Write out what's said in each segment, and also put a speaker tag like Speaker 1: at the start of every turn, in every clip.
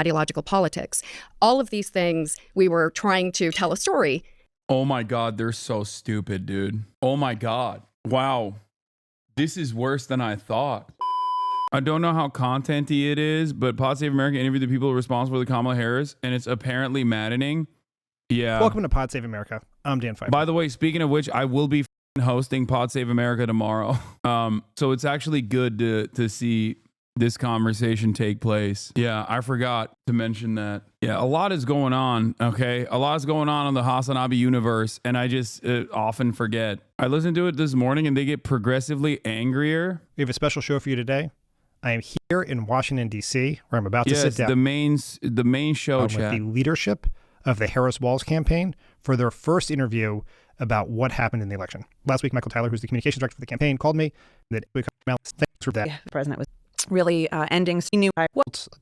Speaker 1: ideological politics. All of these things, we were trying to tell a story.
Speaker 2: Oh my God, they're so stupid, dude. Oh my God. Wow. This is worse than I thought. I don't know how content-y it is, but Pod Save America interviewed the people responsible for Kamala Harris, and it's apparently maddening. Yeah.
Speaker 3: Welcome to Pod Save America. I'm Dan Pfeiffer.
Speaker 2: By the way, speaking of which, I will be hosting Pod Save America tomorrow. So it's actually good to see this conversation take place. Yeah, I forgot to mention that. Yeah, a lot is going on, okay? A lot is going on in the Hasanabi universe, and I just often forget. I listened to it this morning, and they get progressively angrier.
Speaker 3: We have a special show for you today. I am here in Washington, D.C., where I'm about to sit down.
Speaker 2: the main show
Speaker 3: with
Speaker 2: chat.
Speaker 3: the leadership of the Harris-Walz campaign for their first interview about what happened in the election. Last week, Michael Tyler, who's the communications director for the campaign, called me. Thanks for that.
Speaker 4: Yeah, the president was really ending. He knew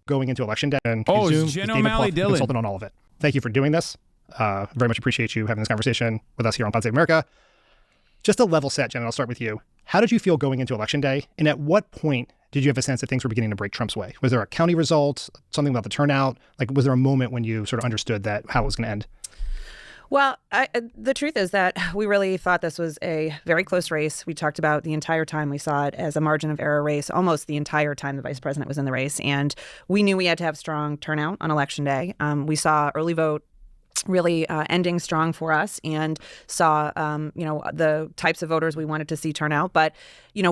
Speaker 3: going into election day. And
Speaker 2: it's Jen O'Malley Dillon,
Speaker 3: consultant on all of it. Thank you for doing this. Very much appreciate you having this conversation with us here on Pod Save America. Just a level set, Jen, and I'll start with you. How did you feel going into Election Day? And at what point did you have a sense that things were beginning to break Trump's way? Was there a county result, something about the turnout? Like, was there a moment when you sort of understood that how it was going to end?
Speaker 4: Well, the truth is that we really thought this was a very close race. We talked about the entire time we saw it as a margin of error race, almost the entire time the vice president was in the race. And we knew we had to have strong turnout on Election Day. We saw early vote really ending strong for us and saw, the types of voters we wanted to see turn out. But,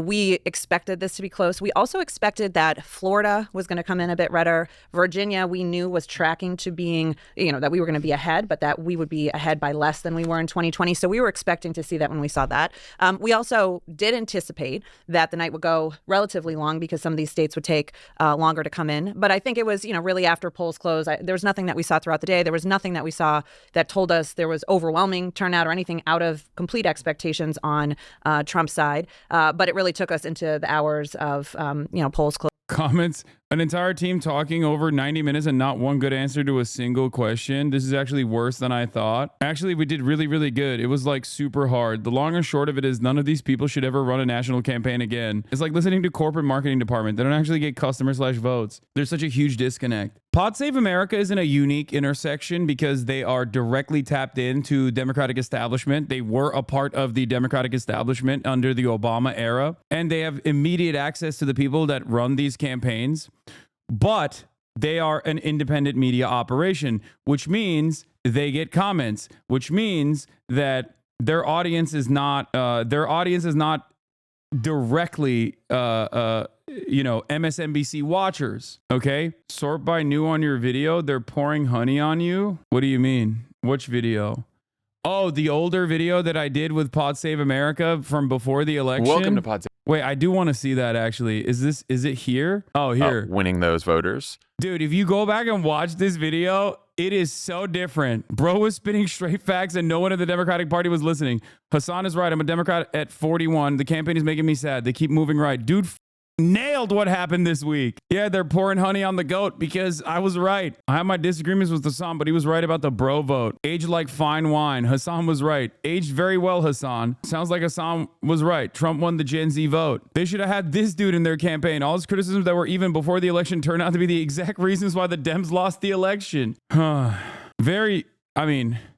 Speaker 4: we expected this to be close. We also expected that Florida was going to come in a bit redder. Virginia, we knew was tracking to being, that we were going to be ahead, but that we would be ahead by less than we were in 2020. So we were expecting to see that when we saw that. We also did anticipate that the night would go relatively long because some of these states would take longer to come in. But I think it was, really after polls closed, there was nothing that we saw throughout the day. There was nothing that we saw that told us there was overwhelming turnout or anything out of complete expectations on Trump's side. But it really took us into the hours of, polls closed.
Speaker 2: Comments, an entire team talking over 90 minutes and not one good answer to a single question. This is actually worse than I thought. Actually, we did really, really good. It was like super hard. The long and short of it is none of these people should ever run a national campaign again. It's like listening to corporate marketing department. They don't actually get customers/votes. There's such a huge disconnect. Pod Save America is in a unique intersection because they are directly tapped into Democratic establishment. They were a part of the Democratic establishment under the Obama era, and they have immediate access to the people that run these campaigns. But they are an independent media operation, which means they get comments, which means that their audience is not directly MSNBC watchers. Okay, sort by new on your video. They're pouring honey on you. What do you mean? Which video? Oh, the older video that I did with Pod Save America from before the election.
Speaker 5: Welcome to Pod Save.
Speaker 2: Wait, I do want to see that actually. Is it here? Oh, here.
Speaker 5: Winning those voters.
Speaker 2: Dude, if you go back and watch this video, it is so different. Bro was spitting straight facts and no one in the Democratic Party was listening. Hassan is right. I'm a Democrat at 41. The campaign is making me sad. They keep moving right. Dude nailed what happened this week. Yeah, they're pouring honey on the goat because I was right. I have my disagreements with Hassan, but he was right about the bro vote. Aged like fine wine. Hassan was right. Aged very well, Hassan. Sounds like Hassan was right. Trump won the Gen Z vote. They should have had this dude in their campaign. All his criticisms that were even before the election turned out to be the exact reasons why the Dems lost the election.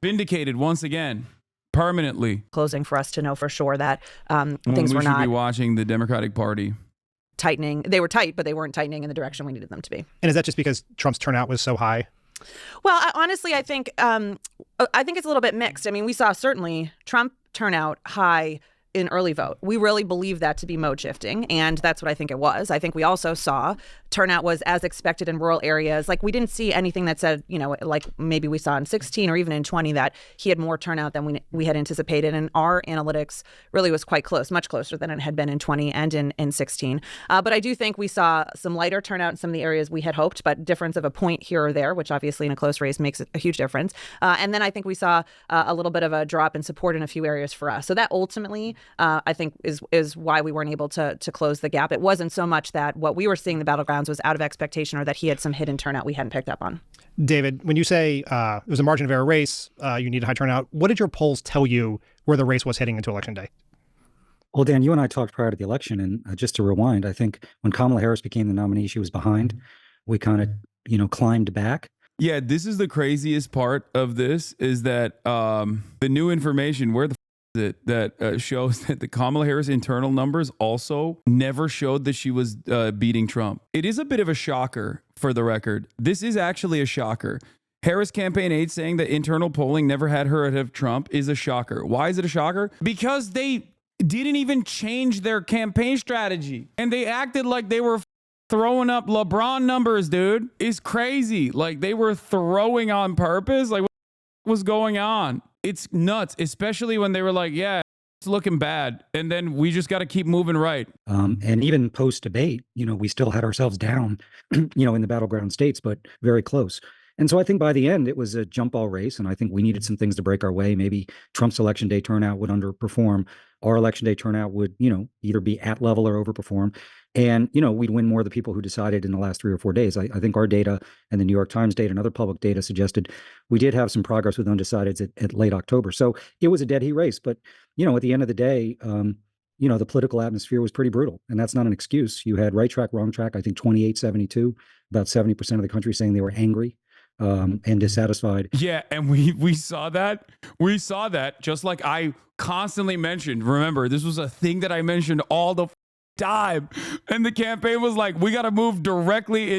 Speaker 2: Vindicated once again. Permanently.
Speaker 4: Closing for us to know for sure that things were not.
Speaker 2: We should be watching the Democratic Party.
Speaker 4: Tightening. They were tight, but they weren't tightening in the direction we needed them to be.
Speaker 3: And is that just because Trump's turnout was so high?
Speaker 4: Well, honestly, I think it's a little bit mixed. I mean, we saw certainly Trump turnout high in early vote. We really believe that to be mode shifting, and that's what I think it was. I think we also saw turnout was as expected in rural areas. Like, we didn't see anything that said, like maybe we saw in 16 or even in 20 that he had more turnout than we had anticipated. And our analytics really was quite close, much closer than it had been in 20 and in 16. But I do think we saw some lighter turnout in some of the areas we had hoped, but difference of a point here or there, which obviously in a close race makes a huge difference. And then I think we saw a little bit of a drop in support in a few areas for us. So that ultimately, I think, is why we weren't able to close the gap. It wasn't so much that what we were seeing in the battlegrounds was out of expectation or that he had some hidden turnout we hadn't picked up on.
Speaker 3: David, when you say it was a margin of error race, you need a high turnout, what did your polls tell you where the race was heading into Election Day?
Speaker 6: Well, Dan, you and I talked prior to the election, and just to rewind, I think when Kamala Harris became the nominee, she was behind. We kind of climbed back.
Speaker 2: Yeah, this is the craziest part of this is that the new information, where the is it, that shows that the Kamala Harris internal numbers also never showed that she was beating Trump. It is a bit of a shocker, for the record. This is actually a shocker. Harris campaign aide saying that internal polling never had her ahead of Trump is a shocker. Why is it a shocker? Because they didn't even change their campaign strategy. And they acted like they were throwing up LeBron numbers, dude. It's crazy. Like they were throwing on purpose. Like what was going on? It's nuts, especially when they were like, yeah, it's looking bad. And then we just got to keep moving right.
Speaker 6: And even post debate, we still had ourselves down, in the battleground states, but very close. And so I think by the end, it was a jump ball race. And I think we needed some things to break our way. Maybe Trump's election day turnout would underperform. Our election day turnout would, either be at level or overperform. And, we'd win more of the people who decided in the last 3 or 4 days. I think our data and the New York Times data and other public data suggested we did have some progress with undecideds at late October. So it was a dead heat race. But, at the end of the day, the political atmosphere was pretty brutal. And that's not an excuse. You had right track, wrong track, I think 28-72, about 70% of the country saying they were angry and dissatisfied.
Speaker 2: Yeah, and we saw that. We saw that, just like I constantly mentioned. Remember, this was a thing that I mentioned all the time. And the campaign was like, we got to move directly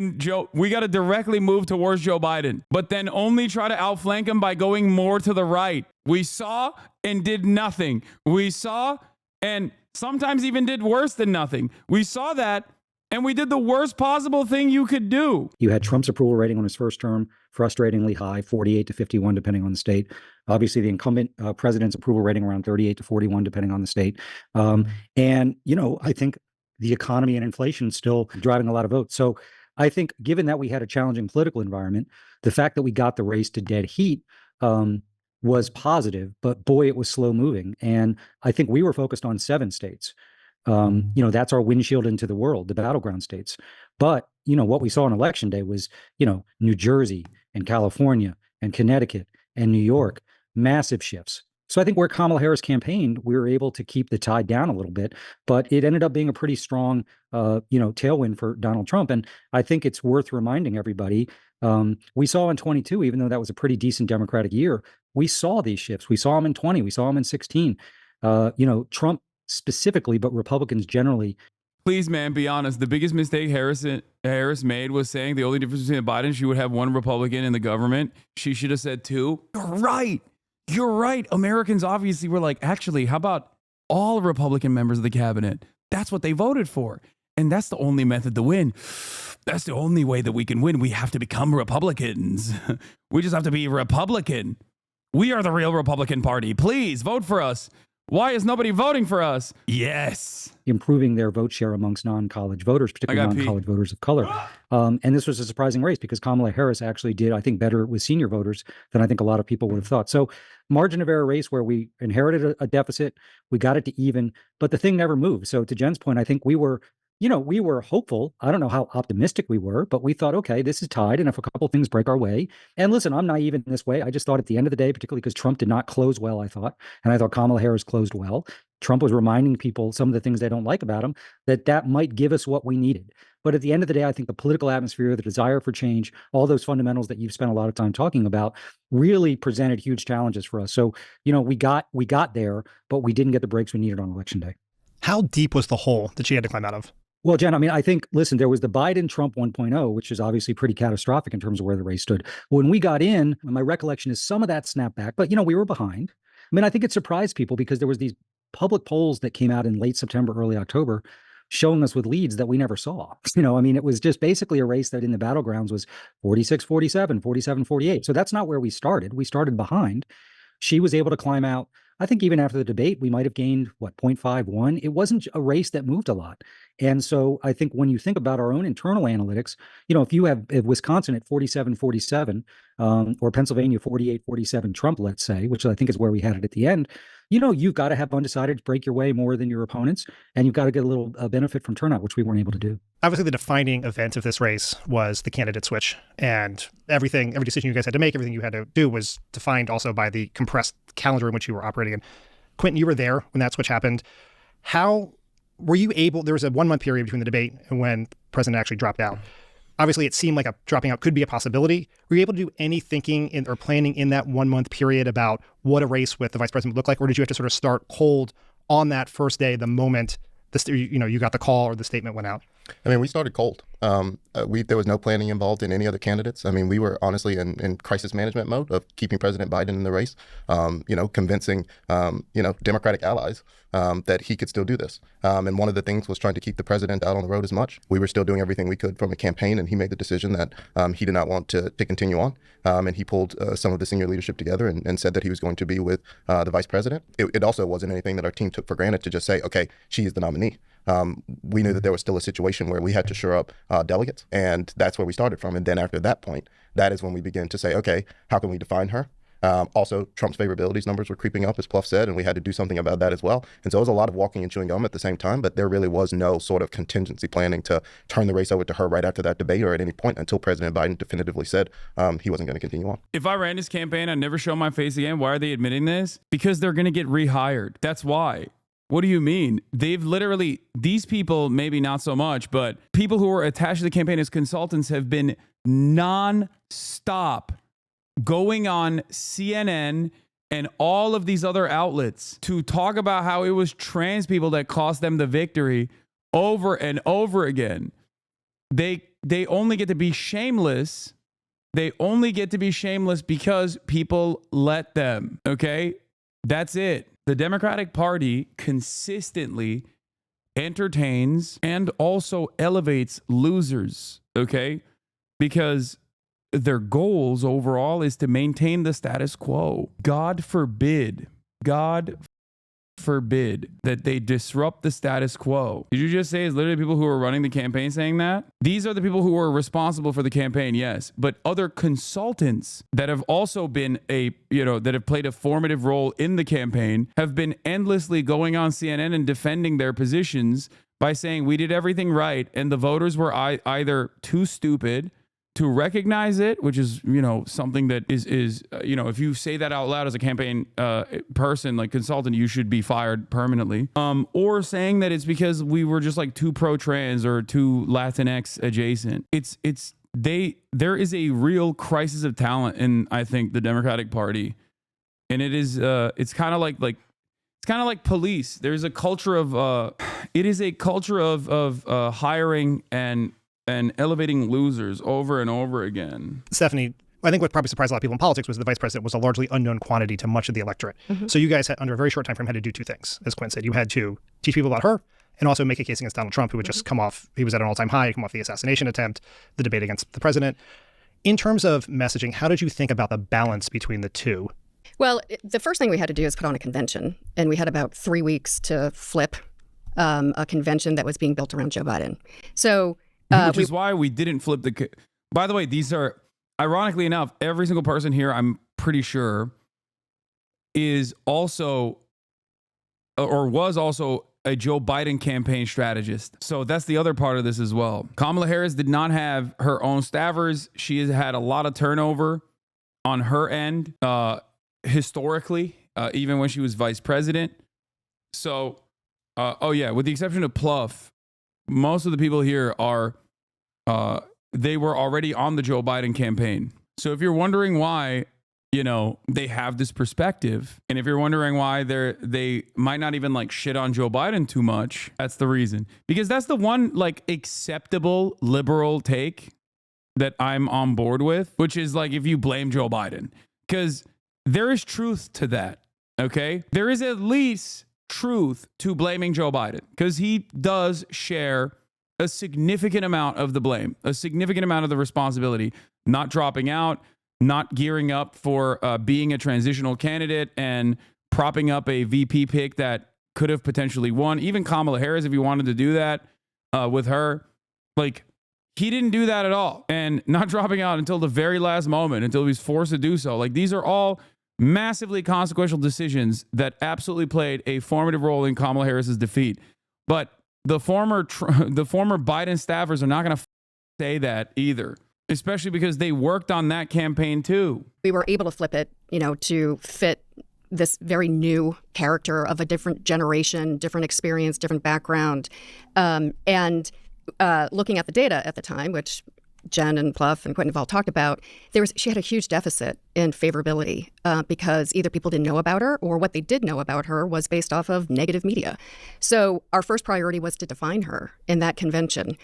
Speaker 2: we got to directly move towards Joe Biden, but then only try to outflank him by going more to the right. We saw and did nothing. We saw and sometimes even did worse than nothing. We saw that. And we did the worst possible thing you could do.
Speaker 6: You had Trump's approval rating on his first term, frustratingly high, 48-51, depending on the state. Obviously, the incumbent president's approval rating around 38-41, depending on the state. And, I think the economy and inflation still driving a lot of votes. So I think given that we had a challenging political environment, the fact that we got the race to dead heat was positive, but boy, it was slow moving. And I think we were focused on 7 states. That's our windshield into the world, the battleground states. But, what we saw on election day was, New Jersey and California and Connecticut and New York, massive shifts. So I think where Kamala Harris campaigned, we were able to keep the tide down a little bit, but it ended up being a pretty strong, tailwind for Donald Trump. And I think it's worth reminding everybody, we saw in 22, even though that was a pretty decent Democratic year, we saw these shifts. We saw them in 20, we saw them in 16. Trump specifically, but Republicans generally.
Speaker 2: Please, man, be honest. The biggest mistake Harris made was saying the only difference between Biden, she would have 1 Republican in the government. She should have said 2. You're right. You're right. Americans obviously were like, actually, how about all Republican members of the cabinet? That's what they voted for. And that's the only method to win. That's the only way that we can win. We have to become Republicans. We just have to be Republican. We are the real Republican Party. Please vote for us. Why is nobody voting for us? Yes.
Speaker 6: Improving their vote share amongst non-college voters, particularly non-college voters of color. And this was a surprising race because Kamala Harris actually did, I think, better with senior voters than I think a lot of people would have thought. So margin of error race where we inherited a deficit, we got it to even, but the thing never moved. So to Jen's point, I think we were hopeful. I don't know how optimistic we were, but we thought, okay, this is tied. And if a couple of things break our way, and listen, I'm naive in this way. I just thought at the end of the day, particularly because Trump did not close well, I thought Kamala Harris closed well. Trump was reminding people some of the things they don't like about him, that might give us what we needed. But at the end of the day, I think the political atmosphere, the desire for change, all those fundamentals that you've spent a lot of time talking about really presented huge challenges for us. So, we got there, but we didn't get the breaks we needed on election day.
Speaker 3: How deep was the hole that she had to climb out of?
Speaker 6: Well, Jen, I think, listen, there was the Biden-Trump 1.0, which is obviously pretty catastrophic in terms of where the race stood. When we got in, my recollection is some of that snapped back, but, we were behind. I think it surprised people because there was these public polls that came out in late September, early October, showing us with leads that we never saw. It was just basically a race that in the battlegrounds was 46-47, 47-48. So that's not where we started. We started behind. She was able to climb out. I think even after the debate, we might have gained, 0.51. It wasn't a race that moved a lot. And so I think when you think about our own internal analytics, if you have Wisconsin at 47-47 or Pennsylvania 48-47 Trump, let's say, which I think is where we had it at the end, you've got to have undecided break your way more than your opponents. And you've got to get a little benefit from turnout, which we weren't able to do.
Speaker 3: Obviously, the defining event of this race was the candidate switch. And every decision you guys had to make, everything you had to do was defined also by the compressed calendar in which you were operating in. Quentin, you were there when that switch happened. How were you able, there was a 1 month period between the debate and when the president actually dropped out. obviously it seemed like dropping out could be a possibility. Were you able to do any thinking or planning in that 1 month period about what a race with the vice president would look like? Or did you have to sort of start cold on that first day, the moment you got the call or the statement went out?
Speaker 7: I mean, we started cold. There was no planning involved in any other candidates. I mean, we were honestly in crisis management mode of keeping President Biden in the race, convincing, Democratic allies that he could still do this. And one of the things was trying to keep the president out on the road as much. We were still doing everything we could from a campaign, and he made the decision that he did not want to continue on. And he pulled some of the senior leadership together and said that he was going to be with the vice president. It also wasn't anything that our team took for granted to just say, okay, she is the nominee. We knew that there was still a situation where we had to shore up delegates, and that's where we started from. And then after that point, that is when we began to say, okay, how can we define her? Also, Trump's favorabilities numbers were creeping up, as Pluff said, and we had to do something about that as well. And so it was a lot of walking and chewing gum at the same time, but there really was no sort of contingency planning to turn the race over to her right after that debate or at any point until President Biden definitively said he wasn't going to continue on.
Speaker 2: If I ran this campaign, I'd never show my face again. Why are they admitting this? Because they're going to get rehired. That's why. What do you mean? They've literally, these people, maybe not so much, but people who are attached to the campaign as consultants have been non-stop going on CNN and all of these other outlets to talk about how it was trans people that cost them the victory over and over again. They only get to be shameless. They only get to be shameless because people let them, okay? That's it. The Democratic Party consistently entertains and also elevates losers, okay? Because their goals overall is to maintain the status quo. God forbid that they disrupt the status quo. Did you just say it's literally people who are running the campaign saying that? These are the people who are responsible for the campaign, yes. But other consultants that have also been that have played a formative role in the campaign have been endlessly going on CNN and defending their positions by saying we did everything right and the voters were either too stupid to recognize it, which is, something that is if you say that out loud as a campaign person, like consultant, you should be fired permanently. Or saying that it's because we were just like too pro-trans or too Latinx adjacent. There is a real crisis of talent in, I think, the Democratic Party. And it is, it's kind of like police. There's a culture of, it is a culture of hiring and elevating losers over and over again.
Speaker 3: Stephanie, I think what probably surprised a lot of people in politics was the vice president was a largely unknown quantity to much of the electorate. Mm-hmm. So you guys, had, under a very short time frame, had to do two things. As Quinn said, you had to teach people about her and also make a case against Donald Trump, who had just come off, he was at an all-time high, come off the assassination attempt, the debate against the president. In terms of messaging, how did you think about the balance between the two?
Speaker 1: Well, the first thing we had to do is put on a convention, and we had about 3 weeks to flip a convention that was being built around Joe Biden. So
Speaker 2: which is why we didn't flip the... By the way, these are, ironically enough, every single person here, I'm pretty sure, is also, or was also a Joe Biden campaign strategist. So that's the other part of this as well. Kamala Harris did not have her own staffers. She has had a lot of turnover on her end, historically, even when she was vice president. So, with the exception of Pluff, most of the people here are, they were already on the Joe Biden campaign. So if you're wondering why, they have this perspective, and if you're wondering why they might not even like shit on Joe Biden too much, that's the reason. Because that's the one like acceptable liberal take that I'm on board with, which is like if you blame Joe Biden. Because there is truth to that, okay? There is at least truth to blaming Joe Biden because he does share a significant amount of the blame, a significant amount of the responsibility, not dropping out, not gearing up for being a transitional candidate and propping up a VP pick that could have potentially won. Even Kamala Harris, if you wanted to do that with her, like he didn't do that at all, and not dropping out until the very last moment, until he was forced to do so. Like these are all massively consequential decisions that absolutely played a formative role in Kamala Harris's defeat. But the former Biden staffers are not going to say that either, especially because they worked on that campaign too.
Speaker 1: We were able to flip it, to fit this very new character of a different generation, different experience, different background. And looking at the data at the time, which Jen and Pluff and Quentin have all talked about, she had a huge deficit in favorability because either people didn't know about her or what they did know about her was based off of negative media. So our first priority was to define her in that convention,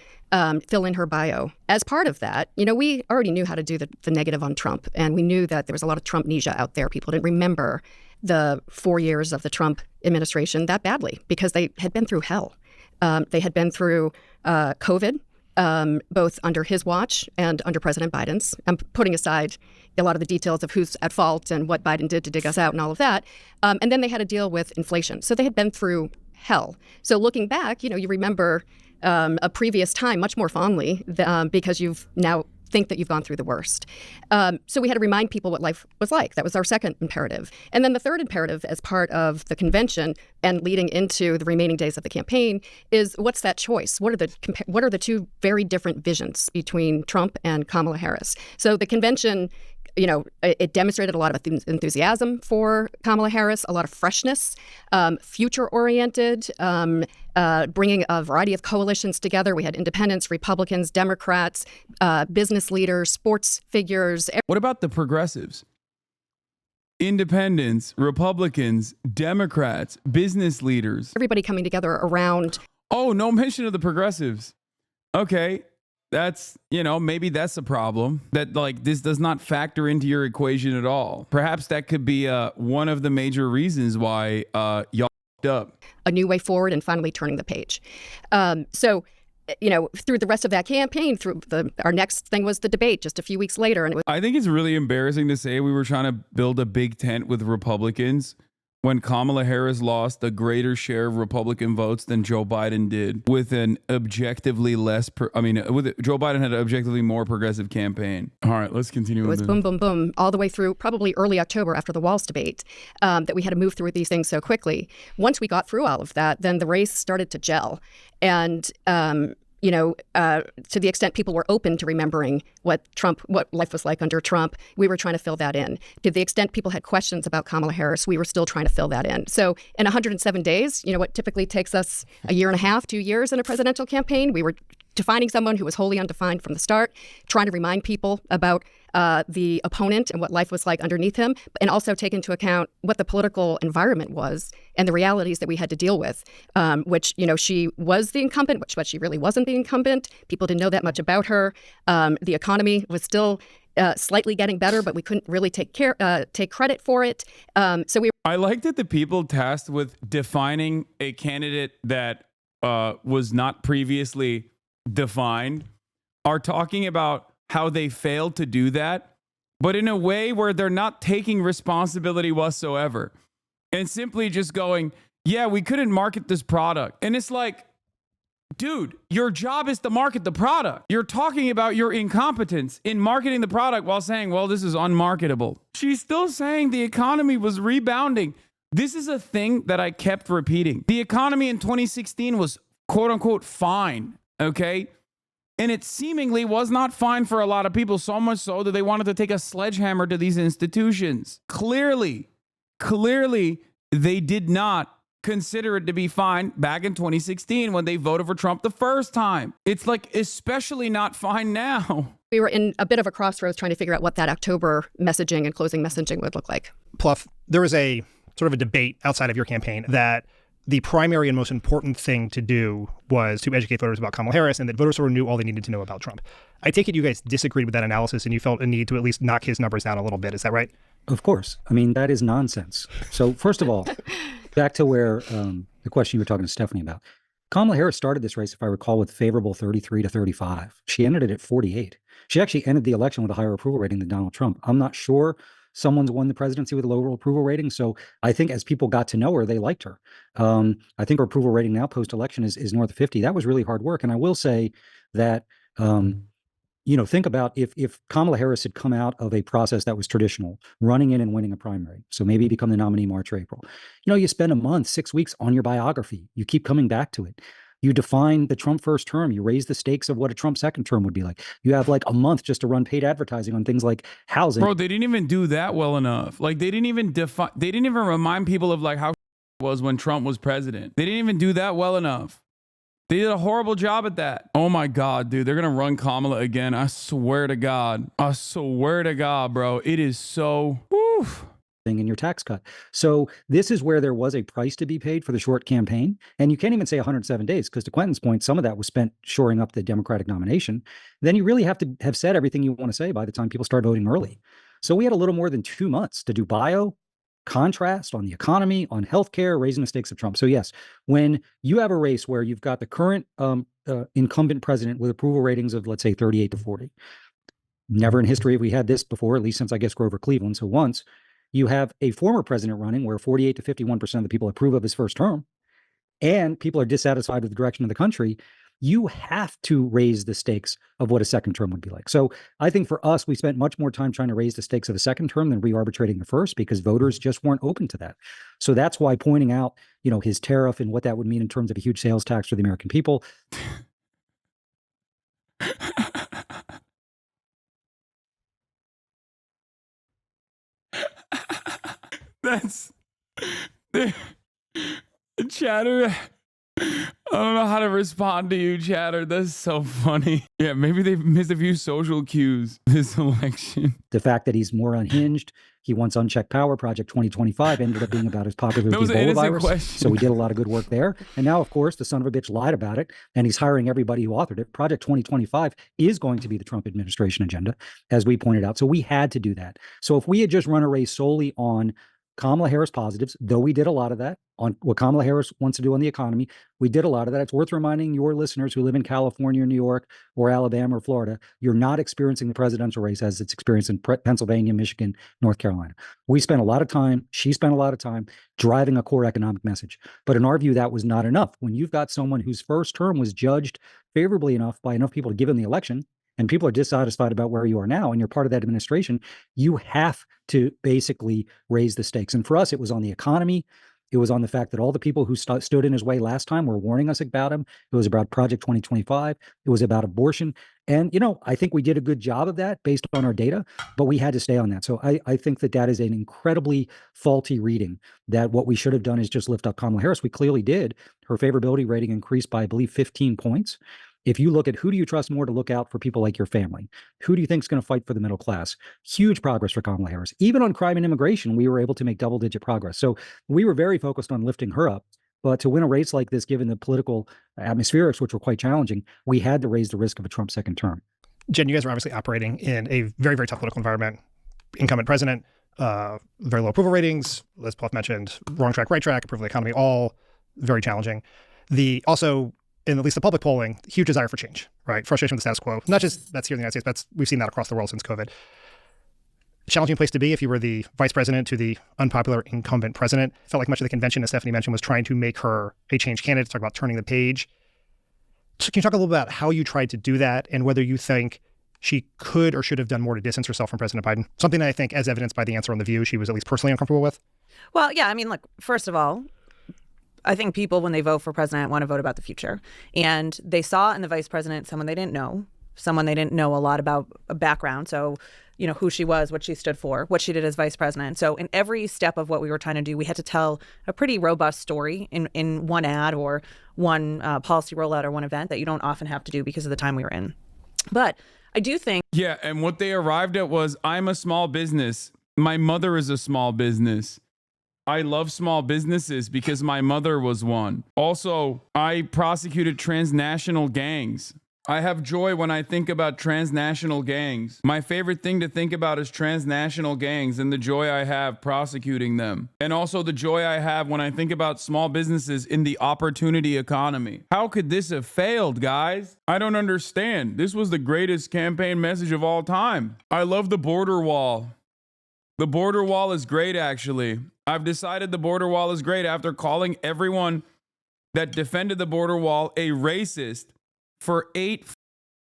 Speaker 1: fill in her bio. As part of that, we already knew how to do the negative on Trump, and we knew that there was a lot of Trumpnesia out there. People didn't remember the 4 years of the Trump administration that badly because they had been through hell. They had been through COVID, both under his watch and under President Biden's. I'm putting aside a lot of the details of who's at fault and what Biden did to dig us out and all of that. And then they had to deal with inflation. So they had been through hell. So looking back, you remember a previous time much more fondly because you've now think that you've gone through the worst. So we had to remind people what life was like. That was our second imperative. And then the third imperative as part of the convention and leading into the remaining days of the campaign is what's that choice? What are the two very different visions between Trump and Kamala Harris? So the convention, it demonstrated a lot of enthusiasm for Kamala Harris, a lot of freshness, future-oriented, bringing a variety of coalitions together. We had independents, Republicans, Democrats, business leaders, sports figures.
Speaker 2: What about the progressives? Independents, Republicans, Democrats, business leaders.
Speaker 1: Everybody coming together around.
Speaker 2: Oh, no mention of the progressives. Okay. That's, maybe that's a problem that this does not factor into your equation at all. Perhaps that could be one of the major reasons why y'all f***ed up.
Speaker 1: A new way forward and finally turning the page. So, through the rest of that campaign, our next thing was the debate just a few weeks later. And
Speaker 2: I think it's really embarrassing to say we were trying to build a big tent with Republicans when Kamala Harris lost a greater share of Republican votes than Joe Biden did with an objectively Joe Biden had an objectively more progressive campaign. All right, let's continue.
Speaker 1: It was boom, boom, boom, all the way through probably early October after the Walz debate that we had to move through these things so quickly. Once we got through all of that, then the race started to gel. And to the extent people were open to remembering what life was like under Trump, we were trying to fill that in. To the extent people had questions about Kamala Harris, we were still trying to fill that in. So in 107 days, what typically takes us a year and a half, 2 years in a presidential campaign, we were defining someone who was wholly undefined from the start, trying to remind people about the opponent and what life was like underneath him, and also take into account what the political environment was and the realities that we had to deal with, which, she was the incumbent, but she really wasn't the incumbent. People didn't know that much about her. The economy was still slightly getting better, but we couldn't really take credit for it.
Speaker 2: I like that the people tasked with defining a candidate that was not previously defined are talking about how they failed to do that, but in a way where they're not taking responsibility whatsoever and simply just going, yeah, we couldn't market this product. And it's like, dude, your job is to market the product. You're talking about your incompetence in marketing the product while saying, well, this is unmarketable. She's still saying the economy was rebounding. This is a thing that I kept repeating. The economy in 2016 was quote unquote fine. Okay. And it seemingly was not fine for a lot of people, so much so that they wanted to take a sledgehammer to these institutions. Clearly, they did not consider it to be fine back in 2016 when they voted for Trump the first time. It's especially not fine now.
Speaker 1: We were in a bit of a crossroads trying to figure out what that October messaging and closing messaging would look like.
Speaker 3: Pluff, there was a sort of a debate outside of your campaign that the primary and most important thing to do was to educate voters about Kamala Harris, and that voters sort of knew all they needed to know about Trump. I take it you guys disagreed with that analysis and you felt a need to at least knock his numbers down a little bit. Is that right?
Speaker 6: Of course. I mean, that is nonsense. So first of all, back to where the question you were talking to Stephanie about. Kamala Harris started this race, if I recall, with favorable 33 to 35. She ended it at 48. She actually ended the election with a higher approval rating than Donald Trump. I'm not sure someone's won the presidency with a lower approval rating. So I think as people got to know her, they liked her. I think her approval rating now post-election is north of 50. That was really hard work. And I will say that, think about if Kamala Harris had come out of a process that was traditional, running in and winning a primary. So maybe become the nominee March or April. You spend a month, 6 weeks on your biography. You keep coming back to it. You define the Trump first term. You raise the stakes of what a Trump second term would be like. You have like a month just to run paid advertising on things like housing.
Speaker 2: Bro, they didn't even do that well enough. They didn't even remind people of how it was when Trump was president. They didn't even do that well enough. They did a horrible job at that. Oh my God, dude. They're going to run Kamala again. I swear to God. I swear to God, bro. It is so... Whew.
Speaker 6: In your tax cut. So this is where there was a price to be paid for the short campaign. And you can't even say 107 days, because to Quentin's point, some of that was spent shoring up the Democratic nomination. Then you really have to have said everything you want to say by the time people start voting early. So we had a little more than 2 months to do bio, contrast on the economy, on healthcare, raising the stakes of Trump. So yes, when you have a race where you've got the current incumbent president with approval ratings of, let's say, 38 to 40, never in history have we had this before, at least since, I guess, Grover Cleveland. So once you have a former president running where 48 to 51% of the people approve of his first term, and people are dissatisfied with the direction of the country, you have to raise the stakes of what a second term would be like. So I think for us, we spent much more time trying to raise the stakes of the second term than re-arbitrating the first, because voters just weren't open to that. So that's why pointing out, his tariff and what that would mean in terms of a huge sales tax for the American people.
Speaker 2: That's Chatter. I don't know how to respond to you, Chatter. That's so funny. Yeah, maybe they've missed a few social cues this election.
Speaker 6: The fact that he's more unhinged. He wants unchecked power. Project 2025 ended up being about as popular as the Ebola virus.
Speaker 2: Question.
Speaker 6: So we did a lot of good work there. And now, of course, the son of a bitch lied about it, and he's hiring everybody who authored it. Project 2025 is going to be the Trump administration agenda, as we pointed out. So we had to do that. So if we had just run a race solely on Kamala Harris positives, though we did a lot of that, on what Kamala Harris wants to do on the economy, we did a lot of that. It's worth reminding your listeners who live in California, or New York, or Alabama, or Florida, you're not experiencing the presidential race as it's experienced in Pennsylvania, Michigan, North Carolina. We spent a lot of time, she spent a lot of time driving a core economic message. But in our view, that was not enough. When you've got someone whose first term was judged favorably enough by enough people to give him the election, and people are dissatisfied about where you are now, and you're part of that administration, you have to basically raise the stakes. And for us, it was on the economy. It was on the fact that all the people who stood in his way last time were warning us about him. It was about Project 2025. It was about abortion. And, I think we did a good job of that based on our data, but we had to stay on that. So I think that is an incredibly faulty reading, that what we should have done is just lift up Kamala Harris. We clearly did. Her favorability rating increased by, I believe, 15 points. If you look at who do you trust more to look out for people like your family, who do you think is going to fight for the middle class? Huge progress for Kamala Harris. Even on crime and immigration, we were able to make double-digit progress. So we were very focused on lifting her up. But to win a race like this, given the political atmospherics, which were quite challenging, we had to raise the risk of a Trump second term.
Speaker 3: Jen, you guys are obviously operating in a very, very tough political environment. Incumbent president, very low approval ratings, as Paul mentioned, wrong track, right track, approval of the economy, all very challenging. Also, in at least the public polling, huge desire for change, right? Frustration with the status quo. Not just that's here in the United States, but we've seen that across the world since COVID. Challenging place to be if you were the vice president to the unpopular incumbent president. Felt like much of the convention, as Stephanie mentioned, was trying to make her a change candidate, talk about turning the page. So can you talk a little about how you tried to do that and whether you think she could or should have done more to distance herself from President Biden? Something that I think, as evidenced by the answer on The View, she was at least personally uncomfortable with.
Speaker 4: Well, yeah, look, first of all, I think people, when they vote for president, want to vote about the future. And they saw in the vice president someone they didn't know a lot about a background. So, who she was, what she stood for, what she did as vice president. So in every step of what we were trying to do, we had to tell a pretty robust story in one ad or one policy rollout or one event that you don't often have to do because of the time we were in. But I do think...
Speaker 2: Yeah, and what they arrived at was, I'm a small business. My mother is a small business. I love small businesses because my mother was one. Also, I prosecuted transnational gangs. I have joy when I think about transnational gangs. My favorite thing to think about is transnational gangs and the joy I have prosecuting them. And also the joy I have when I think about small businesses in the opportunity economy. How could this have failed, guys? I don't understand. This was the greatest campaign message of all time. I love the border wall. The border wall is great, actually. I've decided the border wall is great after calling everyone that defended the border wall a racist for 8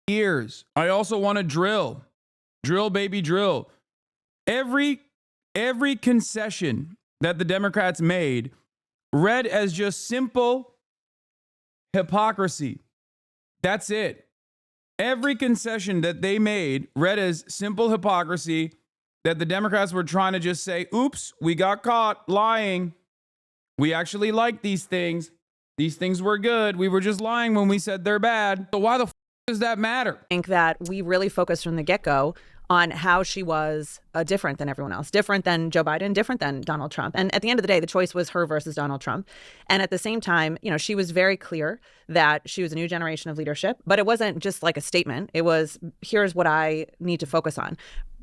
Speaker 2: years. I also want to drill. Drill, baby, drill. Every concession that the Democrats made read as just simple hypocrisy. That's it. Every concession that they made read as simple hypocrisy, that the Democrats were trying to just say, oops, we got caught lying. We actually like these things. These things were good. We were just lying when we said they're bad. So why the does that matter?
Speaker 4: I think that we really focused from the get-go on how she was different than everyone else, different than Joe Biden, different than Donald Trump. And at the end of the day, the choice was her versus Donald Trump. And at the same time, she was very clear that she was a new generation of leadership, but it wasn't just like a statement. It was, here's what I need to focus on.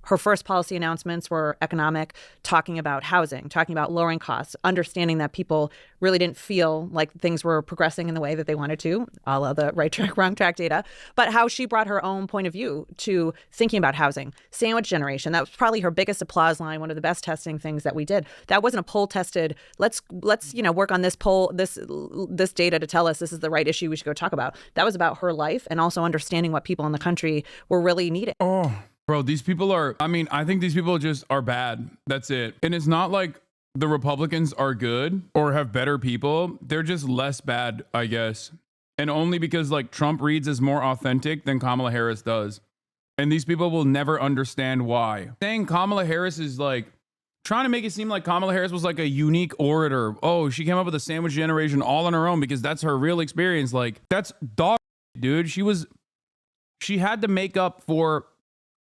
Speaker 4: Her first policy announcements were economic, talking about housing, talking about lowering costs, understanding that people really didn't feel like things were progressing in the way that they wanted to, a la the right track, wrong track data, but how she brought her own point of view to thinking about housing, sandwich generation. That was probably her biggest applause line, one of the best testing things that we did. That wasn't a poll tested, let's work on this poll, this data to tell us this is the right issue we should go talk about. That was about her life and also understanding what people in the country were really needing.
Speaker 2: Oh. Bro, these people are, I think these people just are bad. That's it. And it's not like the Republicans are good or have better people. They're just less bad, I guess. And only because Trump reads as more authentic than Kamala Harris does. And these people will never understand why. Saying Kamala Harris is trying to make it seem like Kamala Harris was a unique orator. Oh, she came up with a sandwich generation all on her own because that's her real experience. That's dog, dude. She had to make up for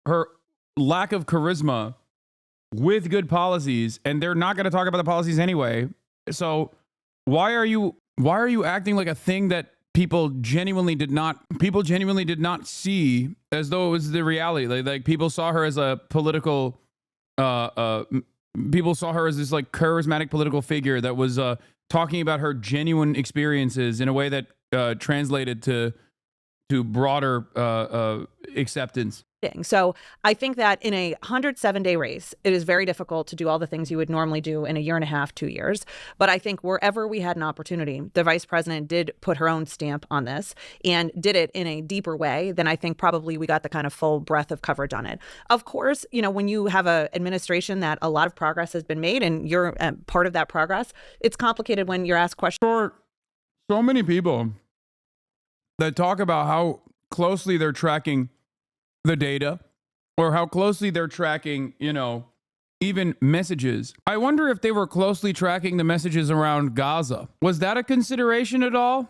Speaker 2: her lack of charisma with good policies, and they're not going to talk about the policies anyway. So why are you acting like a thing that people genuinely did not see as though it was the reality? Like people saw her as a political people saw her as this charismatic political figure that was talking about her genuine experiences in a way that translated to broader acceptance.
Speaker 4: So I think that in a 107-day race, it is very difficult to do all the things you would normally do in a year and a half, 2 years. But I think wherever we had an opportunity, the vice president did put her own stamp on this and did it in a deeper way than I think probably we got the kind of full breadth of coverage on it. Of course, when you have an administration that a lot of progress has been made and you're part of that progress, it's complicated when you're asked questions.
Speaker 2: For so many people that talk about how closely they're tracking the data or how closely they're tracking, even messages. I wonder if they were closely tracking the messages around Gaza. Was that a consideration at all?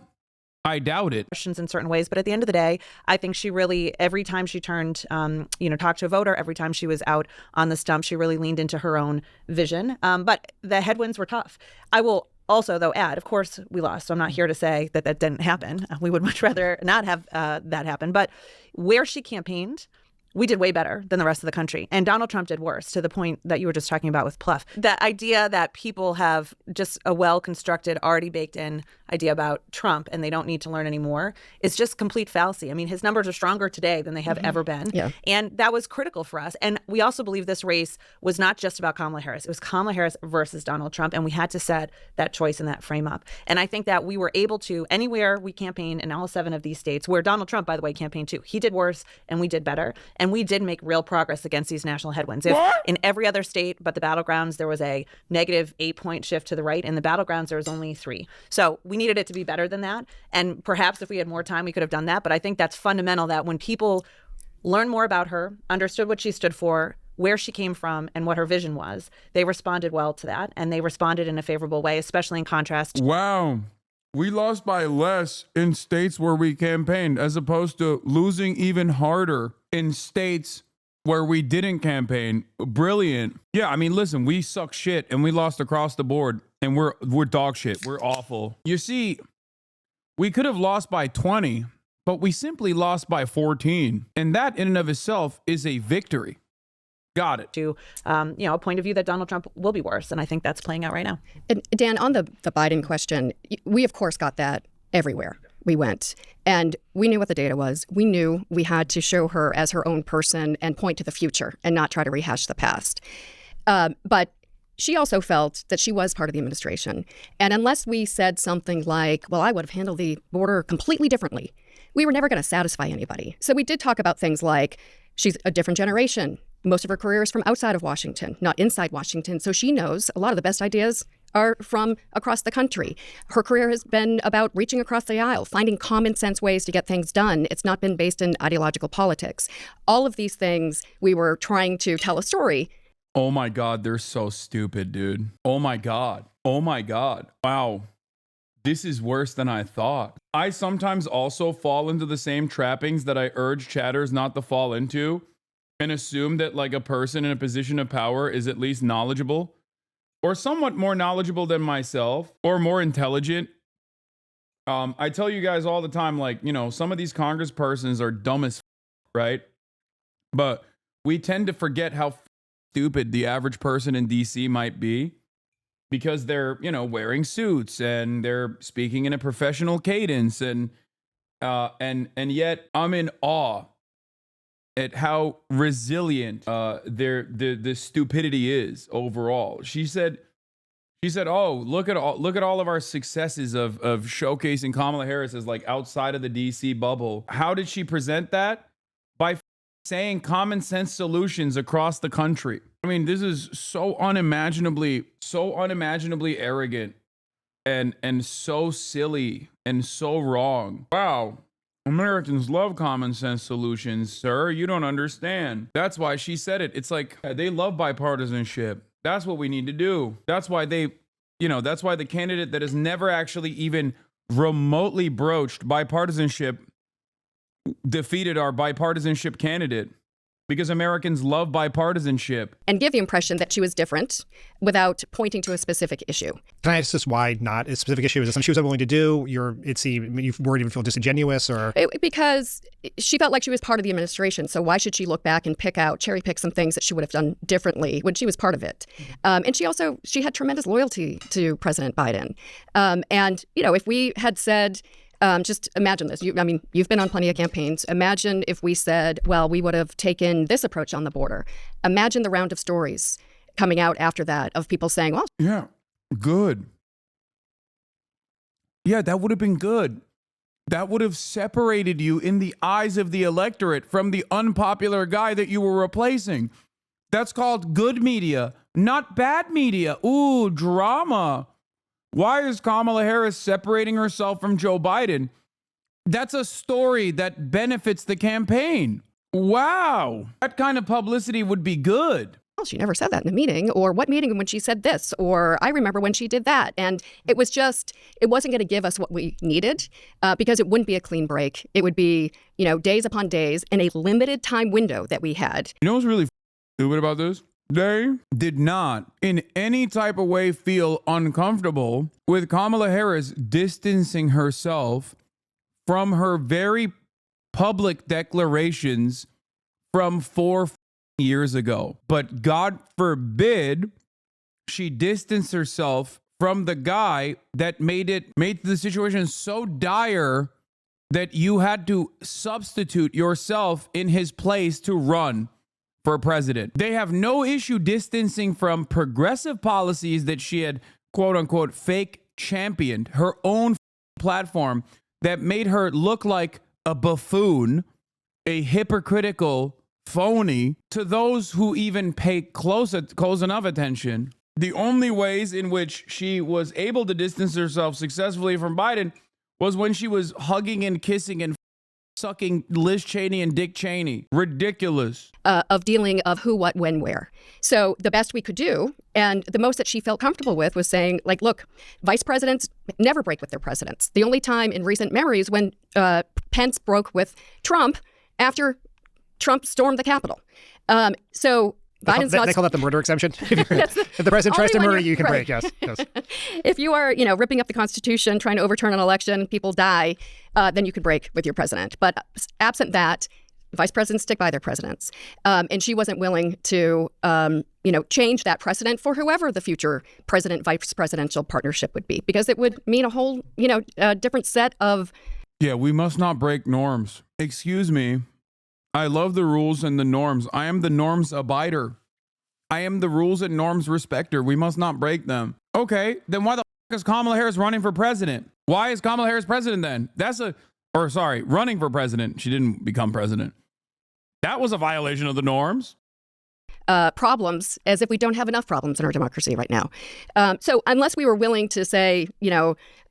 Speaker 2: I doubt it.
Speaker 4: Questions in certain ways, but at the end of the day, I think she really, every time she turned, talked to a voter, every time she was out on the stump, she really leaned into her own vision. But the headwinds were tough. I will also, though, add, of course, we lost. So I'm not here to say that didn't happen. We would much rather not have that happen. But where she campaigned, we did way better than the rest of the country. And Donald Trump did worse, to the point that you were just talking about with Pluff. That idea that people have just a well-constructed, already baked-in idea about Trump and they don't need to learn anymore is just complete fallacy. His numbers are stronger today than they have ever been.
Speaker 1: Yeah.
Speaker 4: And that was critical for us. And we also believe this race was not just about Kamala Harris. It was Kamala Harris versus Donald Trump. And we had to set that choice and that frame up. And I think that we were able to, anywhere we campaigned in all 7 of these states, where Donald Trump, by the way, campaigned too. He did worse and we did better. And we did make real progress against these national headwinds. If in every other state but the battlegrounds, there was a negative 8-point shift to the right, in the battlegrounds, there was only 3. So we needed it to be better than that. And perhaps if we had more time, we could have done that. But I think that's fundamental, that when people learned more about her, understood what she stood for, where she came from, and what her vision was, they responded well to that. And they responded in a favorable way, especially in contrast.
Speaker 2: Wow. We lost by less in states where we campaigned, as opposed to losing even harder in states where we didn't campaign. Brilliant. Yeah, listen, we suck shit and we lost across the board and we're dog shit. We're awful. You see, we could have lost by 20, but we simply lost by 14. And that in and of itself is a victory. Got it.
Speaker 4: To, a point of view that Donald Trump will be worse. And I think that's playing out right now.
Speaker 1: And Dan, on the Biden question, we, of course, got that everywhere we went. And we knew what the data was. We knew we had to show her as her own person and point to the future and not try to rehash the past. But she also felt that she was part of the administration. And unless we said something like, well, I would have handled the border completely differently, we were never going to satisfy anybody. So we did talk about things like she's a different generation. Most of her career is from outside of Washington, not inside Washington. So she knows a lot of the best ideas are from across the country. Her career has been about reaching across the aisle, finding common sense ways to get things done. It's not been based in ideological politics. All of these things, we were trying to tell a story.
Speaker 2: Oh my God, they're so stupid, dude. Oh my God. Oh my God. Wow. This is worse than I thought. I sometimes also fall into the same trappings that I urge chatters not to fall into and assume that like a person in a position of power is at least knowledgeable or somewhat more knowledgeable than myself or more intelligent. I tell you guys all the time, like, you know, some of these congresspersons are dumb as right? But we tend to forget how stupid the average person in DC might be because they're, you know, wearing suits and they're speaking in a professional cadence and yet I'm in awe at how resilient the stupidity is overall. She said, "Oh, look at all of our successes of showcasing Kamala Harris as like outside of the DC bubble." How did she present that? By saying common sense solutions across the country. I mean, this is so unimaginably arrogant and so silly and so wrong. Wow. Americans love common sense solutions, sir. You don't understand. That's why she said it. It's like they love bipartisanship. That's what we need to do. That's why that's why the candidate that has never actually even remotely broached bipartisanship defeated our bipartisanship candidate. Because Americans love bipartisanship.
Speaker 1: And give the impression that she was different without pointing to a specific issue.
Speaker 3: Can I ask this, why not a specific issue? Is it something she was unwilling to do? You weren't even feel disingenuous, or
Speaker 1: because she felt like she was part of the administration. So why should she look back and cherry pick some things that she would have done differently when she was part of it? And she had tremendous loyalty to President Biden. And you know, if we had said, just imagine this. You've been on plenty of campaigns. Imagine if we said, well, we would have taken this approach on the border. Imagine the round of stories coming out after that of people saying, well,
Speaker 2: yeah, good. Yeah, that would have been good. That would have separated you in the eyes of the electorate from the unpopular guy that you were replacing. That's called good media, not bad media. Ooh, drama. Why is Kamala Harris separating herself from Joe Biden? That's a story that benefits the campaign. Wow. That kind of publicity would be good.
Speaker 1: well, she never said that in a meeting, or what meeting when she said this, or I remember when she did that. And it wasn't going to give us what we needed because it wouldn't be a clean break. It would be, days upon days in a limited time window that we had.
Speaker 2: You know what's really stupid about this? They did not in any type of way feel uncomfortable with Kamala Harris distancing herself from her very public declarations from 4 years ago. But God forbid she distanced herself from the guy that made the situation so dire that you had to substitute yourself in his place to run for president. They have no issue distancing from progressive policies that she had, quote unquote, fake championed, her own platform that made her look like a buffoon, a hypocritical phony to those who even pay close enough attention. The only ways in which she was able to distance herself successfully from Biden was when she was hugging and kissing and sucking Liz Cheney and Dick Cheney. Ridiculous.
Speaker 1: Of dealing of who, what, when, where. So the best we could do, and the most that she felt comfortable with, was saying, like, look, vice presidents never break with their presidents. The only time in recent memory is when Pence broke with Trump after Trump stormed the Capitol. So Biden's
Speaker 3: they call that the murder exemption. If the president tries to murder you, you can break. Yes.
Speaker 1: If you are, ripping up the Constitution, trying to overturn an election, people die, then you could break with your president. But absent that, vice presidents stick by their presidents. And she wasn't willing to, change that precedent for whoever the future president-vice presidential partnership would be, because it would mean a whole, different set of.
Speaker 2: Yeah, we must not break norms. Excuse me. I love the rules and the norms. I am the norms abider. I am the rules and norms respecter. We must not break them. Okay, then why the f*** is Kamala Harris running for president? Why is Kamala Harris president then? Running for president. She didn't become president. That was a violation of the norms.
Speaker 1: problems as if we don't have enough problems in our democracy right now. So unless we were willing to say,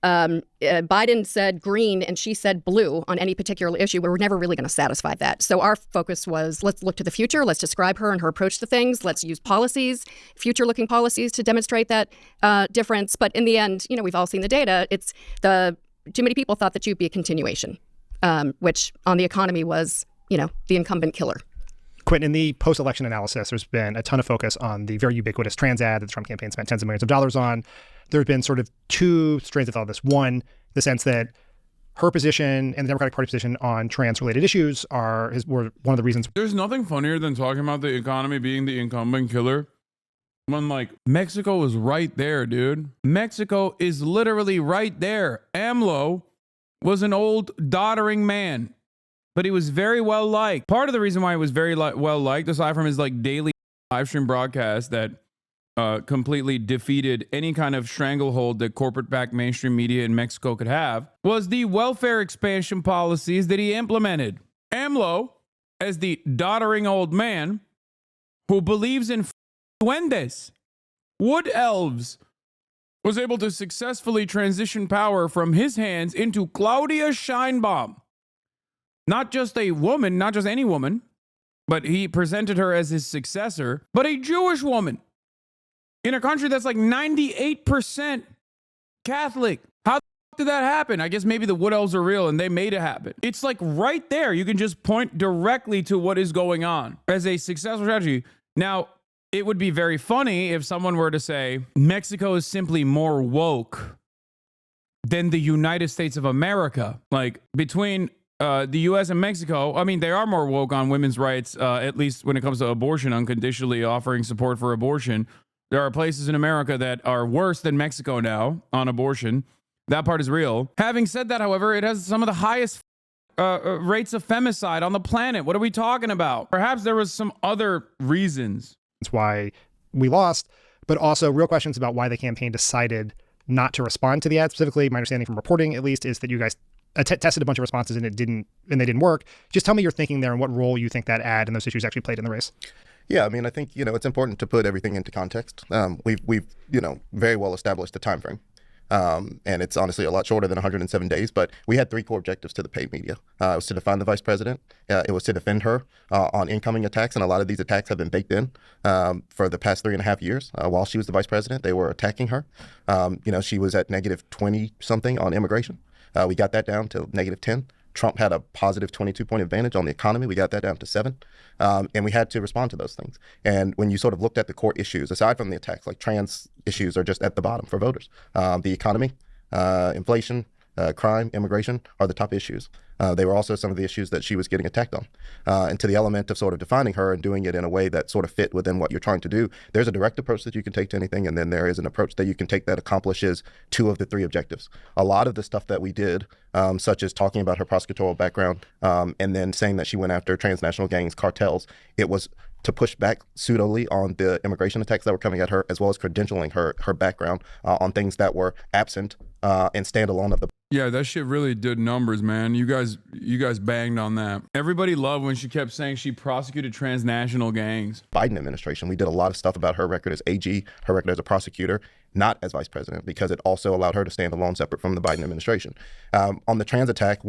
Speaker 1: Biden said green and she said blue on any particular issue, we were never really going to satisfy that. So our focus was, let's look to the future. Let's describe her and her approach to things. Let's use policies, future-looking policies, to demonstrate that difference. But in the end, we've all seen the data. Too many people thought that you'd be a continuation, which on the economy was, the incumbent killer.
Speaker 3: Quentin, in the post-election analysis, there's been a ton of focus on the very ubiquitous trans ad that the Trump campaign spent tens of millions of dollars on. There have been sort of two strains of thought of this. One, the sense that her position and the Democratic Party position on trans-related issues were one of the reasons.
Speaker 2: There's nothing funnier than talking about the economy being the incumbent killer when, Mexico is right there, dude. Mexico is literally right there. AMLO was an old, doddering man, but he was very well liked. Part of the reason why he was very well liked, aside from his daily live stream broadcast that completely defeated any kind of stranglehold that corporate-backed mainstream media in Mexico could have, was the welfare expansion policies that he implemented. AMLO, as the doddering old man who believes in duendes, wood elves, was able to successfully transition power from his hands into Claudia Sheinbaum. Not just a woman, not just any woman, but he presented her as his successor, but a Jewish woman in a country that's 98% Catholic. How did that happen? I guess maybe the wood elves are real and they made it happen. It's right there. You can just point directly to what is going on as a successful strategy. Now, it would be very funny if someone were to say Mexico is simply more woke than the United States of America. Between the U.S. and Mexico, they are more woke on women's rights, at least when it comes to abortion, unconditionally offering support for abortion. There are places in America that are worse than Mexico now on abortion. That part is real. Having said that, however, it has some of the highest rates of femicide on the planet. What are we talking about? Perhaps there was some other reasons.
Speaker 3: That's why we lost, but also real questions about why the campaign decided not to respond to the ad. Specifically, my understanding from reporting, at least, is that you guys tested a bunch of responses and they didn't work. Just tell me your thinking there and what role you think that ad and those issues actually played in the race.
Speaker 7: Yeah, I think it's important to put everything into context. We've very well established the time frame. And it's honestly a lot shorter than 107 days, but we had three core objectives to the paid media. It was to define the vice president. It was to defend her on incoming attacks, and a lot of these attacks have been baked in for the past 3.5 years. While she was the vice president, they were attacking her. She was at negative 20 something on immigration. We got that down to negative 10. Trump had a positive 22-point advantage on the economy. We got that down to 7. And we had to respond to those things. And when you sort of looked at the core issues, aside from the attacks, trans issues are just at the bottom for voters. The economy, inflation, crime, immigration are the top issues. They were also some of the issues that she was getting attacked on. And to the element of sort of defining her and doing it in a way that sort of fit within what you're trying to do, there's a direct approach that you can take to anything, and then there is an approach that you can take that accomplishes 2 of the 3 objectives. A lot of the stuff that we did, such as talking about her prosecutorial background, and then saying that she went after transnational gangs, cartels, it was to push back pseudolly on the immigration attacks that were coming at her, as well as credentialing her background on things that were absent and standalone of the.
Speaker 2: Yeah, that shit really did numbers, man. You guys banged on that. Everybody loved when she kept saying she prosecuted transnational gangs.
Speaker 7: Biden administration, we did a lot of stuff about her record as AG, her record as a prosecutor, not as vice president, because it also allowed her to stand alone separate from the Biden administration. On the trans attack,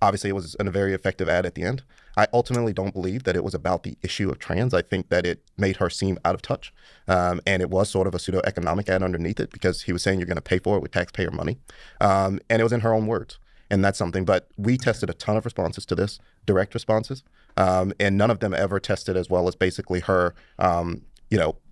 Speaker 7: obviously it was a very effective ad at the end. I ultimately don't believe that it was about the issue of trans. I think that it made her seem out of touch. And it was sort of a pseudo-economic ad underneath it, because he was saying you're going to pay for it with taxpayer money. And it was in her own words. And that's something. But we tested a ton of responses to this, direct responses. And none of them ever tested as well as basically her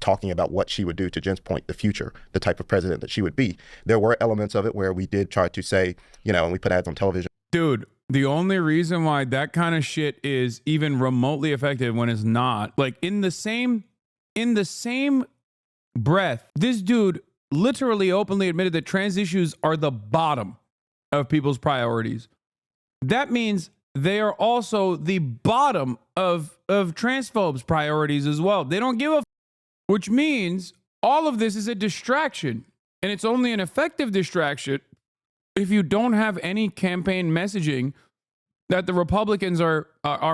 Speaker 7: talking about what she would do, to Jen's point, the future, the type of president that she would be. There were elements of it where we did try to say, and we put ads on television.
Speaker 2: Dude, the only reason why that kind of shit is even remotely effective when it's not, in the same breath, this dude literally openly admitted that trans issues are the bottom of people's priorities. That means they are also the bottom of transphobes' priorities as well. They don't give a which means all of this is a distraction, and it's only an effective distraction if you don't have any campaign messaging that the Republicans are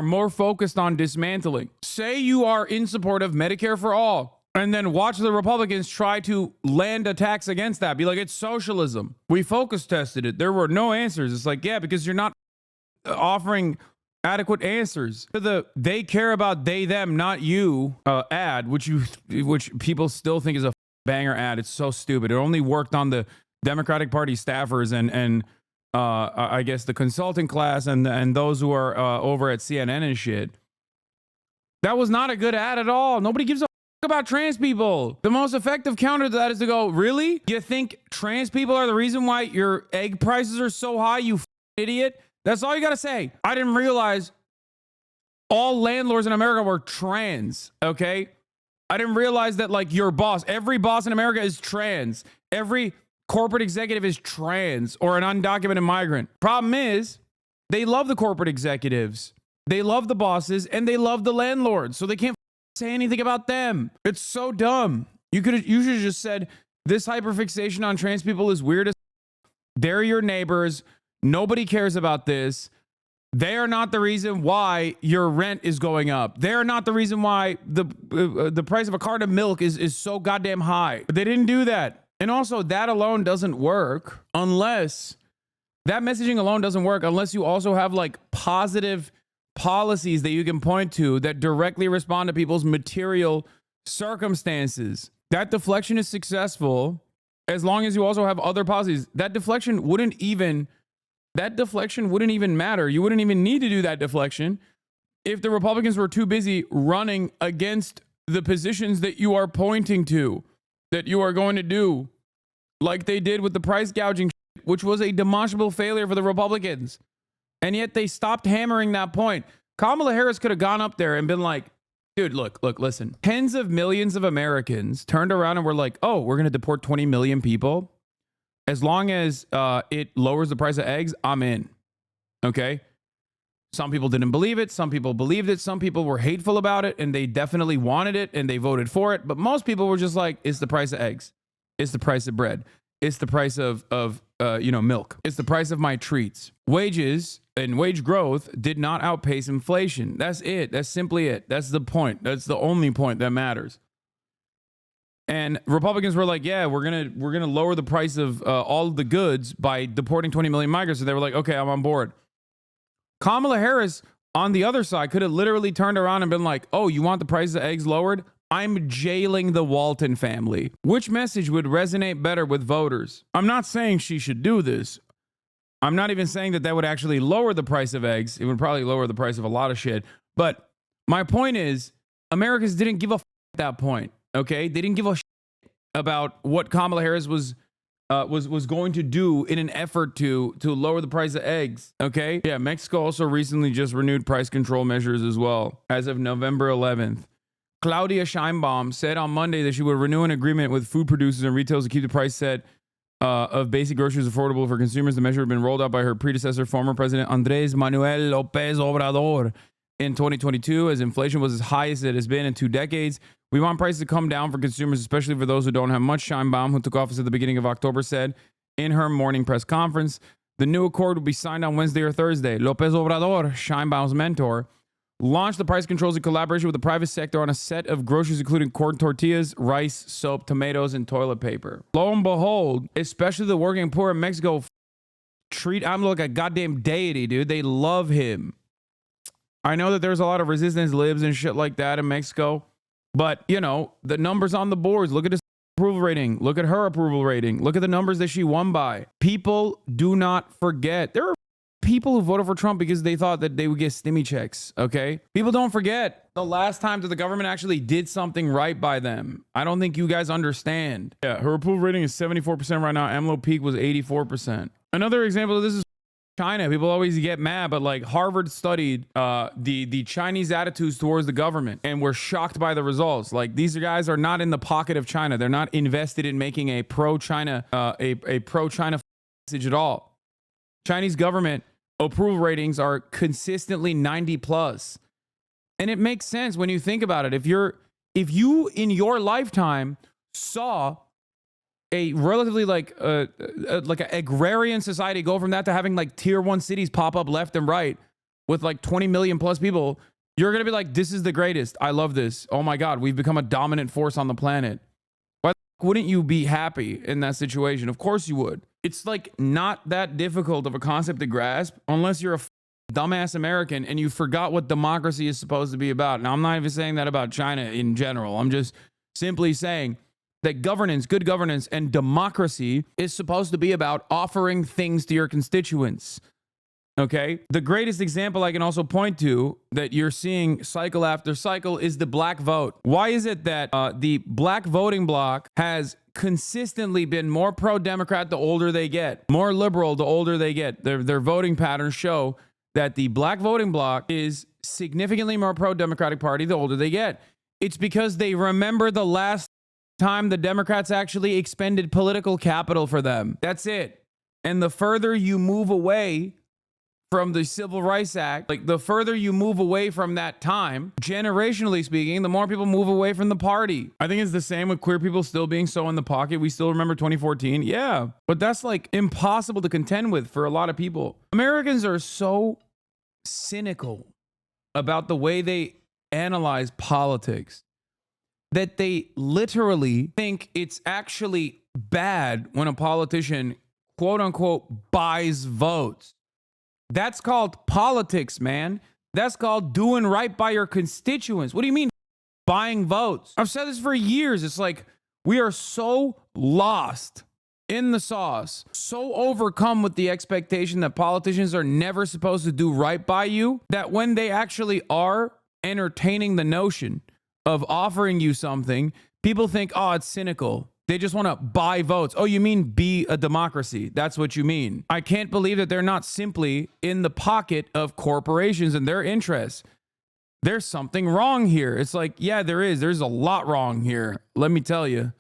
Speaker 2: more focused on dismantling. Say you are in support of Medicare for all, and then watch the Republicans try to land attacks against that. Be like, it's socialism. We focus tested it. There were no answers. It's like, yeah, because you're not offering adequate answers to the "they care about they them not you" ad, which people still think is a banger ad. It's so stupid. It only worked on the Democratic Party staffers and I guess the consulting class and those who are over at CNN and shit. That was not a good ad at all. Nobody gives a about trans people. The most effective counter to that is to go, really? You think trans people are the reason why your egg prices are so high, you idiot? That's all you got to say. I didn't realize all landlords in America were trans, okay? I didn't realize that, like, your boss, every boss in America is trans. Every corporate executive is trans or an undocumented migrant. Problem is, they love the corporate executives. They love the bosses, and they love the landlords, so they can't say anything about them. It's so dumb. You should have just said, this hyperfixation on trans people is weird as they're your neighbors. Nobody cares about this. They are not the reason why your rent is going up. They're not the reason why the price of a carton of milk is so goddamn high. But they didn't do that. And also, that alone doesn't work unless that messaging alone doesn't work unless you also have like positive policies that you can point to that directly respond to people's material circumstances. That deflection is successful as long as you also have other policies. That deflection wouldn't even matter. You wouldn't even need to do that deflection if the Republicans were too busy running against the positions that you are pointing to, that you are going to do, like they did with the price gouging, which was a demonstrable failure for the Republicans. And yet they stopped hammering that point. Kamala Harris could have gone up there and been like, dude, look, listen. Tens of millions of Americans turned around and were like, oh, we're going to deport 20 million people. As long as it lowers the price of eggs, I'm in. Okay? Some people didn't believe it. Some people believed it. Some people were hateful about it, and they definitely wanted it, and they voted for it. But most people were just like, it's the price of eggs. It's the price of bread. It's the price of milk. It's the price of my treats. Wages and wage growth did not outpace inflation. That's it. That's simply it. That's the point. That's the only point that matters. And Republicans were like, yeah, we're gonna lower the price of all of the goods by deporting 20 million migrants. So they were like, okay, I'm on board. Kamala Harris, on the other side, could have literally turned around and been like, oh, you want the price of eggs lowered? I'm jailing the Walton family. Which message would resonate better with voters? I'm not saying she should do this. I'm not even saying that would actually lower the price of eggs. It would probably lower the price of a lot of shit. But my point is, Americans didn't give a f at that point. Okay, they didn't give a shit about what Kamala Harris was going to do in an effort to lower the price of eggs. Okay, yeah. Mexico also recently just renewed price control measures as well as of November 11th. Claudia Sheinbaum said on Monday that she would renew an agreement with food producers and retailers to keep the price set of basic groceries affordable for consumers. The measure had been rolled out by her predecessor, former President Andrés Manuel López Obrador, in 2022, as inflation was as high as it has been in 2 decades. We want prices to come down for consumers, especially for those who don't have much. Sheinbaum, who took office at the beginning of October, said in her morning press conference. The new accord will be signed on Wednesday or Thursday. López Obrador, Sheinbaum's mentor, launched the price controls in collaboration with the private sector on a set of groceries, including corn tortillas, rice, soap, tomatoes, and toilet paper. Lo and behold, especially the working poor in Mexico treat AMLO like a goddamn deity, dude. They love him. I know that there's a lot of resistance libs and shit like that in Mexico, but, you know, the numbers on the boards, look at his approval rating, look at her approval rating, look at the numbers that she won by. People do not forget. There are people who voted for Trump because they thought that they would get stimmy checks, okay? People don't forget the last time that the government actually did something right by them. I don't think you guys understand. Yeah, her approval rating is 74% right now. AMLO peak was 84%. Another example of this is China. People always get mad, but like Harvard studied the Chinese attitudes towards the government and were shocked by the results. Like, these guys are not in the pocket of China. They're not invested in making a pro-China pro-China message at all. Chinese government approval ratings are consistently 90 plus. And it makes sense when you think about it. If you in your lifetime saw a relatively like an agrarian society go from that to having like tier 1 cities pop up left and right, with like 20 million plus people, you're going to be like, this is the greatest. I love this. Oh my God, we've become a dominant force on the planet. Why wouldn't you be happy in that situation? Of course you would. It's like not that difficult of a concept to grasp unless you're a dumbass American and you forgot what democracy is supposed to be about. Now, I'm not even saying that about China in general. I'm just simply saying that governance, good governance, and democracy is supposed to be about offering things to your constituents. Okay? The greatest example I can also point to that you're seeing cycle after cycle is the black vote. Why is it that the black voting bloc has consistently been more pro-Democrat the older they get, more liberal the older they get? Their voting patterns show that the black voting bloc is significantly more pro-Democratic Party the older they get. It's because they remember the last time the Democrats actually expended political capital for them. That's it. And the further you move away from the Civil Rights Act, like the further you move away from that time, generationally speaking, the more people move away from the party. I think it's the same with queer people still being so in the pocket. We still remember 2014. Yeah, but that's like impossible to contend with for a lot of people. Americans are so cynical about the way they analyze politics that they literally think it's actually bad when a politician, quote unquote, buys votes. That's called politics, man. That's called doing right by your constituents. What do you mean buying votes? I've said this for years. It's like we are so lost in the sauce, so overcome with the expectation that politicians are never supposed to do right by you, that when they actually are entertaining the notion of offering you something, people think, oh, it's cynical. They just want to buy votes. Oh, you mean be a democracy? That's what you mean. I can't believe that they're not simply in the pocket of corporations and their interests. There's something wrong here. It's like, yeah, there is. There's a lot wrong here. Let me tell you.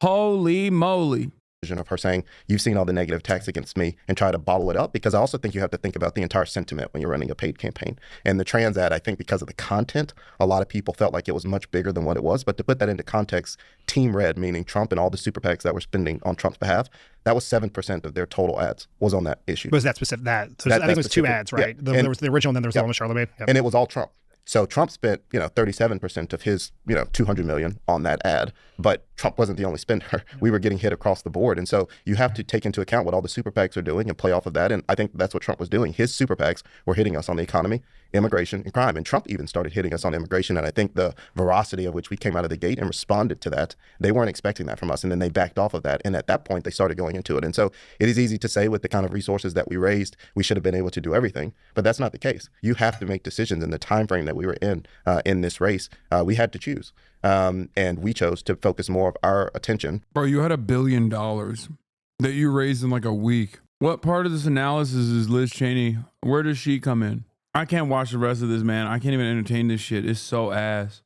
Speaker 2: Holy moly.
Speaker 7: Of her saying, you've seen all the negative attacks against me, and try to bottle it up, because I also think you have to think about the entire sentiment when you're running a paid campaign. And the trans ad, I think because of the content, a lot of people felt like it was much bigger than what it was. But to put that into context, Team Red, meaning Trump and all the super PACs that were spending on Trump's behalf, that was 7% of their total ads was on that issue.
Speaker 3: Was that specific? I think it was two ads, right?
Speaker 7: Yeah.
Speaker 3: There was the original, and then there was the one with Charlemagne. Yep.
Speaker 7: And it was all Trump. So Trump spent, 37% of his, 200 million on that ad, but Trump wasn't the only spender. We were getting hit across the board. And so you have to take into account what all the super PACs are doing and play off of that. And I think that's what Trump was doing. His super PACs were hitting us on the economy, immigration, and crime. And Trump even started hitting us on immigration. And I think the veracity of which we came out of the gate and responded to that, they weren't expecting that from us. And then they backed off of that. And at that point, they started going into it. And so it is easy to say with the kind of resources that we raised, we should have been able to do everything. But that's not the case. You have to make decisions in the time frame that we were in this race. We had to choose. And we chose to focus more of our attention.
Speaker 2: Bro, you had $1 billion that you raised in like a week. What part of this analysis is Liz Cheney? Where does she come in? I can't watch the rest of this, man. I can't even entertain this shit. It's so ass.